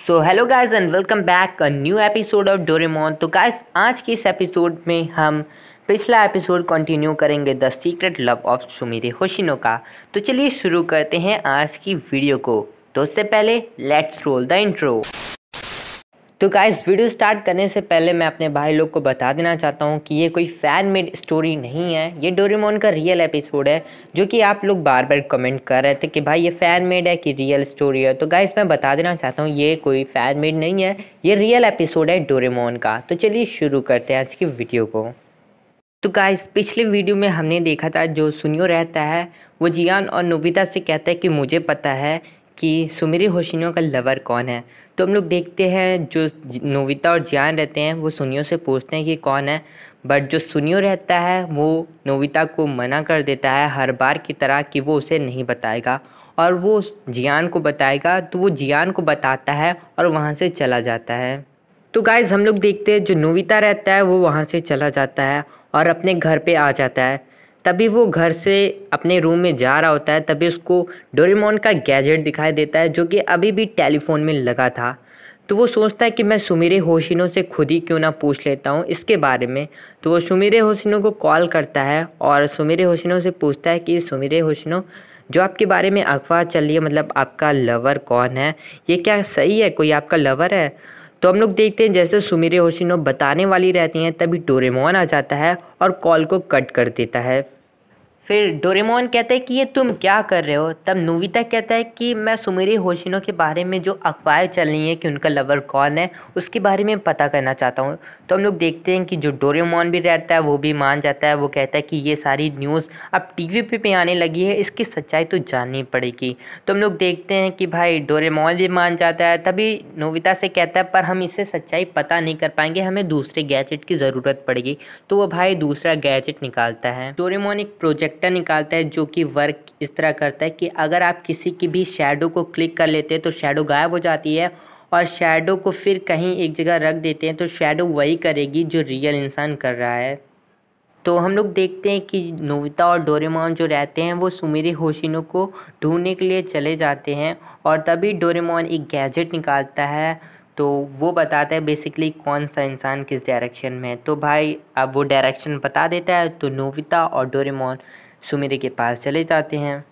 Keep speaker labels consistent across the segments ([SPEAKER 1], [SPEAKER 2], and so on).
[SPEAKER 1] So hello guys and welcome back a new episode of Doraemon. तो guys आज की इस एपिसोड में हम पिछला एपिसोड कंटिन्यू करेंगे the secret love of Sumire Hoshino का। तो चलिए शुरू करते हैं आज की वीडियो को। तो उससे पहले लेट्स रोल द इंट्रो। तो गाइस वीडियो स्टार्ट करने से पहले मैं अपने भाई लोग को बता देना चाहता हूँ कि ये कोई फ़ैन मेड स्टोरी नहीं है, ये डोरेमोन का रियल एपिसोड है। जो कि आप लोग बार बार कमेंट कर रहे थे कि भाई ये फ़ैन मेड है कि रियल स्टोरी है। तो गाइस मैं बता देना चाहता हूँ ये कोई फ़ैन मेड नहीं है, ये रियल एपिसोड है डोरेमोन का। तो चलिए शुरू करते हैं आज की वीडियो को। तो गाइस पिछले वीडियो में हमने देखा था जो सुनियो रहता है वो जियान और नोबिता से कहता है कि मुझे पता है कि सुमिरे होशिनो का लवर कौन है। तो हम लोग देखते हैं जो नोबिता और जियान रहते हैं वो सुनियो से पूछते हैं कि कौन है, बट जो सुनियो रहता है वो नोबिता को मना कर देता है हर बार की तरह कि वो उसे नहीं बताएगा और वो जियान को बताएगा। तो वो जियान को बताता है और वहाँ से चला जाता है। तो गाइज़ हम लोग देखते हैं जो नोबिता रहता है वो वहाँ से चला जाता है और अपने घर पे आ जाता है। तभी वो घर से अपने रूम में जा रहा होता है, तभी उसको डोरेमोन का गैजेट दिखाई देता है जो कि अभी भी टेलीफोन में लगा था। तो वो सोचता है कि मैं सुमिरे होशिनो से खुद ही क्यों ना पूछ लेता हूँ इसके बारे में। तो वो सुमिरे होशिनो को कॉल करता है और सुमिरे होशिनो से पूछता है कि सुमिरे होशिनो, जो आपके बारे में अफवाह चल रही है, मतलब आपका लवर कौन है, ये क्या सही है, कोई आपका लवर है? तो हम लोग देखते हैं जैसे सुमिरे होशिनो बताने वाली रहती हैं तभी डोरेमोन आ जाता है और कॉल को कट कर देता है। फिर डोरेमोन कहता है कि ये तुम क्या कर रहे हो। तब नोबिता कहता है कि मैं सुमिरे होशिनो के बारे में जो अफवाहें चल रही हैं कि उनका लवर कौन है उसके बारे में पता करना चाहता हूँ। तो हम लोग देखते हैं कि जो डोरेमोन भी रहता है वो भी मान जाता है। वो कहता है कि ये सारी न्यूज़ अब टीवी पे आने लगी है, इसकी सच्चाई तो जाननी पड़ेगी। तो हम लोग देखते हैं कि भाई डोरेमोन भी मान जाता है। तभी नोबिता से कहता है पर हम इससे सच्चाई पता नहीं कर पाएंगे, हमें दूसरे गैजेट की ज़रूरत पड़ेगी। तो वो भाई दूसरा गैजेट निकालता है। डोरेमोन एक प्रोजेक्टर निकालता है जो कि वर्क इस तरह करता है कि अगर आप किसी की भी शैडो को क्लिक कर लेते हैं तो शैडो गायब हो जाती है और शैडो को फिर कहीं एक जगह रख देते हैं तो शैडो वही करेगी जो रियल इंसान कर रहा है। तो हम लोग देखते हैं कि नोबिता और डोरेमोन जो रहते हैं वो सुमिरे होशिनो को ढूंढने के लिए चले जाते हैं और तभी डोरेमोन एक गैजेट निकालता है। तो वो बताता है बेसिकली कौन सा इंसान किस डायरेक्शन में है। तो भाई अब वो डायरेक्शन बता देता है तो नोबिता और डोरेमोन सुमिरे के पास चले जाते हैं।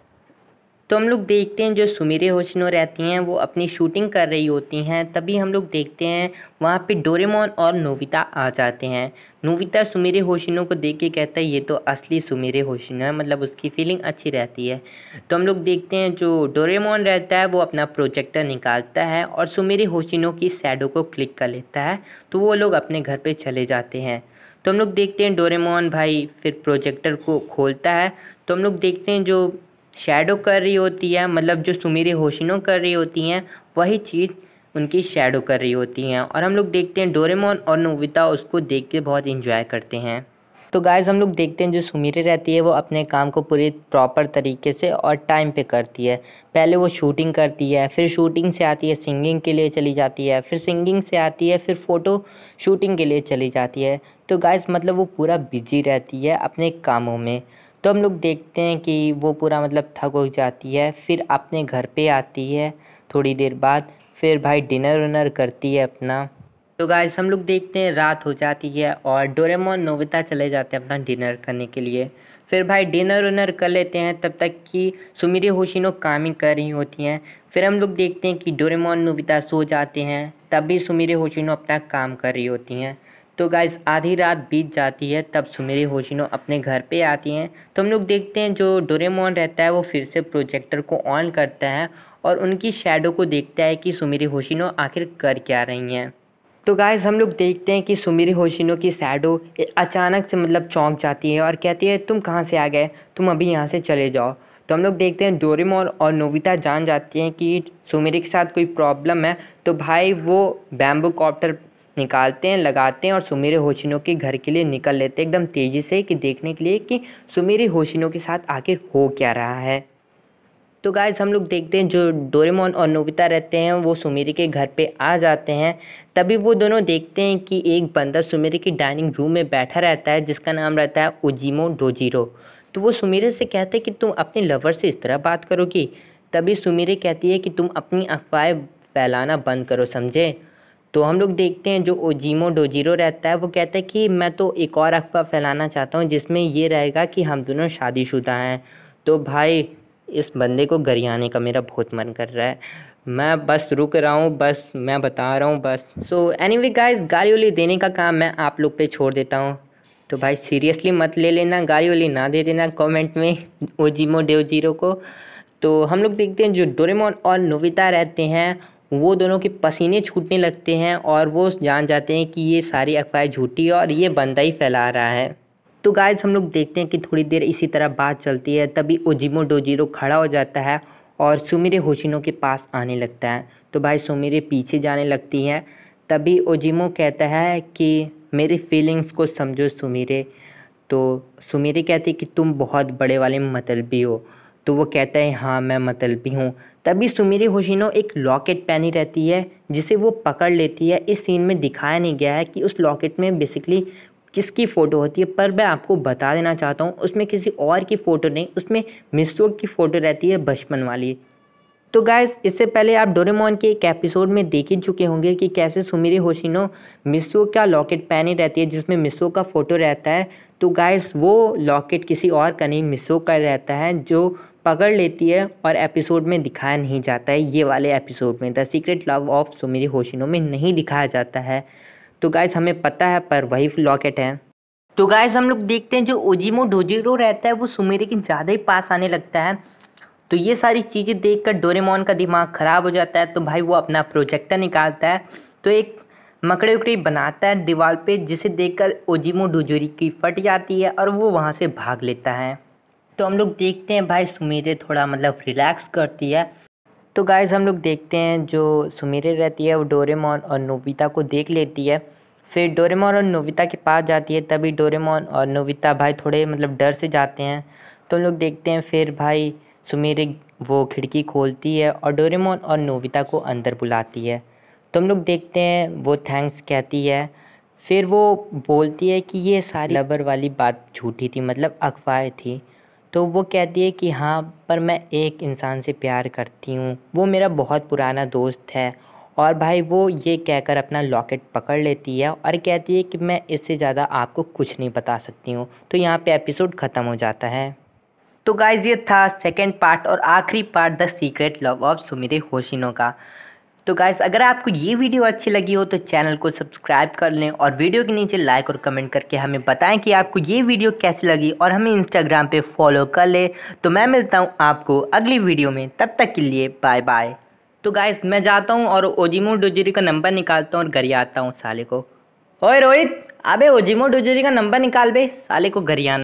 [SPEAKER 1] तो हम लोग देखते हैं जो सुमिरे होशिनो रहती हैं वो अपनी शूटिंग कर रही होती हैं। तभी हम लोग देखते हैं वहाँ पे डोरेमोन और नोबिता आ जाते हैं। नोबिता सुमिरे होशिनो को देख के कहता है ये तो असली सुमिरे होशिनो है, मतलब उसकी फीलिंग अच्छी रहती है। तो हम लोग देखते हैं जो डोरेमोन रहता है वो अपना प्रोजेक्टर निकालता है और सुमिरे होशिनो की शैडो को क्लिक कर लेता है। तो वो लोग अपने घर पे चले जाते हैं। तो हम लोग देखते हैं डोरेमोन भाई फिर प्रोजेक्टर को खोलता है। तो हम लोग देखते हैं जो शैडो कर रही होती है, मतलब जो सुमिरे होशिनो कर रही होती हैं वही चीज़ उनकी शैडो कर रही होती हैं। और हम लोग देखते हैं डोरेमोन और नोबिता उसको देख के बहुत इंजॉय करते हैं। तो गाइस हम लोग देखते हैं जो सुमिरे रहती है वो अपने काम को पूरी प्रॉपर तरीके से और टाइम पे करती है। पहले वो शूटिंग करती है, फिर शूटिंग से आती है सिंगिंग के लिए चली जाती है, फिर सिंगिंग से आती है फिर फ़ोटो शूटिंग के लिए चली जाती है। तो गाइस मतलब वो पूरा बिजी रहती है अपने कामों में। तो हम लोग देखते हैं कि वो पूरा मतलब थक हो जाती है, फिर अपने घर पे आती है थोड़ी देर बाद, फिर भाई डिनर विनर करती है अपना। तो गाइस हम लोग देखते हैं रात हो जाती है और डोरेमोन नोबिता चले जाते हैं अपना डिनर करने के लिए। फिर भाई डिनर विनर कर लेते हैं तब तक कि सुमिरे होशिनो काम ही कर रही होती हैं। फिर हम लोग देखते हैं कि डोरेमोन नोबिता सो जाते हैं, तब भी सुमिरे होशिनो अपना काम कर रही होती हैं। तो गाइस आधी रात बीत जाती है तब सुमिरे होशिनो अपने घर पे आती हैं। तो हम लोग देखते हैं जो डोरेमोन रहता है वो फिर से प्रोजेक्टर को ऑन करता है और उनकी शैडो को देखता है कि सुमिरे होशिनो आखिर कर क्या रही हैं। तो गाइस हम लोग देखते हैं कि सुमिरे होशिनो की शैडो अचानक से मतलब चौंक जाती है और कहती है तुम कहाँ से आ गए, तुम अभी यहाँ से चले जाओ। तो हम लोग देखते हैं डोरेमोन और नोबिता जान जाती हैं कि सुमिरे के साथ कोई प्रॉब्लम है। तो भाई वो बैम्बू कॉप्टर निकालते हैं, लगाते हैं और सुमिरे होशिनो के घर के लिए निकल लेते हैं एकदम तेज़ी से कि देखने के लिए कि सुमिरे होशिनो के साथ आखिर हो क्या रहा है। तो गाइस हम लोग देखते हैं जो डोरेमोन और नोबिता रहते हैं वो सुमिरे के घर पे आ जाते हैं। तभी वो दोनों देखते हैं कि एक बंदा सुमिरे की डाइनिंग रूम में बैठा रहता है जिसका नाम रहता है उजिमो डोजिरो। तो वो सुमिरे से कहते हैं कि तुम अपने लवर से इस तरह बात करोगी। तभी सुमिरे कहती है कि तुम अपनी अफवाहें फैलाना बंद करो, समझे। तो हम लोग देखते हैं जो ओजीमो डोजिरो रहता है वो कहता है कि मैं तो एक और अफ़वाह फैलाना चाहता हूँ जिसमें ये रहेगा कि हम दोनों शादीशुदा हैं। तो भाई इस बंदे को गरियाने का मेरा बहुत मन कर रहा है। मैं बस रुक रहा हूँ, बस मैं बता रहा हूँ बस। सो एनीवे गाइस, गाली वाली देने का काम मैं आप लोग पे छोड़ देता हूँ। तो भाई सीरियसली मत ले लेना, गाली वाली ना दे देना कमेंट में ओजीमो डोजिरो को। तो हम लोग देखते हैं जो डोरेमोन और नोबिता रहते हैं वो दोनों के पसीने छूटने लगते हैं और वो जान जाते हैं कि ये सारी अफवाहें झूठी है और ये बंदा ही फैला रहा है। तो गाइस हम लोग देखते हैं कि थोड़ी देर इसी तरह बात चलती है, तभी ओजीमो डोजिरो खड़ा हो जाता है और सुमिरे होशिनो के पास आने लगता है। तो भाई सुमिरे पीछे जाने लगती हैं। तभी ओजीमो कहता है कि मेरी फीलिंग्स को समझो सुमिरे। तो सुमिरे कहती है कि तुम बहुत बड़े वाले मतलबी हो। तो वो कहता है हाँ मैं मतलबी हूँ। तभी सुमिरे होशिनो एक लॉकेट पहनी रहती है जिसे वो पकड़ लेती है। इस सीन में दिखाया नहीं गया है कि उस लॉकेट में बेसिकली किसकी फ़ोटो होती है, पर मैं आपको बता देना चाहता हूँ उसमें किसी और की फ़ोटो नहीं, उसमें मिसो की फ़ोटो रहती है बचपन वाली। तो गाइस इससे पहले आप डोरेमोन के एक एपिसोड में देख ही चुके होंगे कि कैसे सुमिरे होशिनो मिसो का लॉकेट पहनी रहती है जिसमें मिसो का फ़ोटो रहता है। तो गाइस वो लॉकेट किसी और का नहीं, मिसो का रहता है जो पकड़ लेती है और एपिसोड में दिखाया नहीं जाता है। ये वाले एपिसोड में the secret love of Sumire Hoshino में नहीं दिखाया जाता है। तो गाइस हमें पता है पर वही लॉकेट है। तो गाइस हम लोग देखते हैं जो ओजीमो डोजिरो रहता है वो सुमिरे के ज़्यादा ही पास आने लगता है। तो ये सारी चीज़ें देखकर डोरेमोन का दिमाग ख़राब हो जाता है। तो भाई वो अपना प्रोजेक्टर निकालता है तो एक मकड़ी उकड़ी बनाता है दीवार पे, जिसे देखकर ओजीमो डोजिरो की फट जाती है और वो वहाँ से भाग लेता है। तो हम लोग देखते हैं भाई सुमिरे थोड़ा मतलब रिलैक्स करती है। तो गाइस हम लोग देखते हैं जो सुमिरे रहती है वो डोरेमोन और नोबिता को देख लेती है। फिर डोरेमोन और नोबिता के पास जाती है। तभी डोरेमोन और नोबिता भाई थोड़े मतलब डर से जाते हैं। तो हम लोग देखते हैं फिर भाई सुमिरे वो खिड़की खोलती है और डोरेमोन और नोबिता को अंदर बुलाती है। तो हम लोग देखते हैं वो थैंक्स कहती है। फिर वो बोलती है कि ये सारी लबर वाली बात झूठी थी, मतलब अफवाहें थी। तो वो कहती है कि हाँ पर मैं एक इंसान से प्यार करती हूँ, वो मेरा बहुत पुराना दोस्त है। और भाई वो ये कहकर अपना लॉकेट पकड़ लेती है और कहती है कि मैं इससे ज़्यादा आपको कुछ नहीं बता सकती हूँ। तो यहाँ पे एपिसोड ख़त्म हो जाता है। तो गाइज ये था सेकंड पार्ट और आखिरी part the secret love of Sumire Hoshino का। तो गाइस अगर आपको ये वीडियो अच्छी लगी हो तो चैनल को सब्सक्राइब कर लें और वीडियो के नीचे लाइक और कमेंट करके हमें बताएं कि आपको ये वीडियो कैसी लगी और हमें इंस्टाग्राम पे फॉलो कर ले। तो मैं मिलता हूँ आपको अगली वीडियो में, तब तक के लिए बाय बाय। तो गाइस मैं जाता हूँ और ओजीमो डोजिरो का नंबर निकालता हूँ और गरियाता हूँ साले को। ओए रोहित, अबे ओजीमो डोजिरो का नंबर निकाल बे, साले को गरियाना।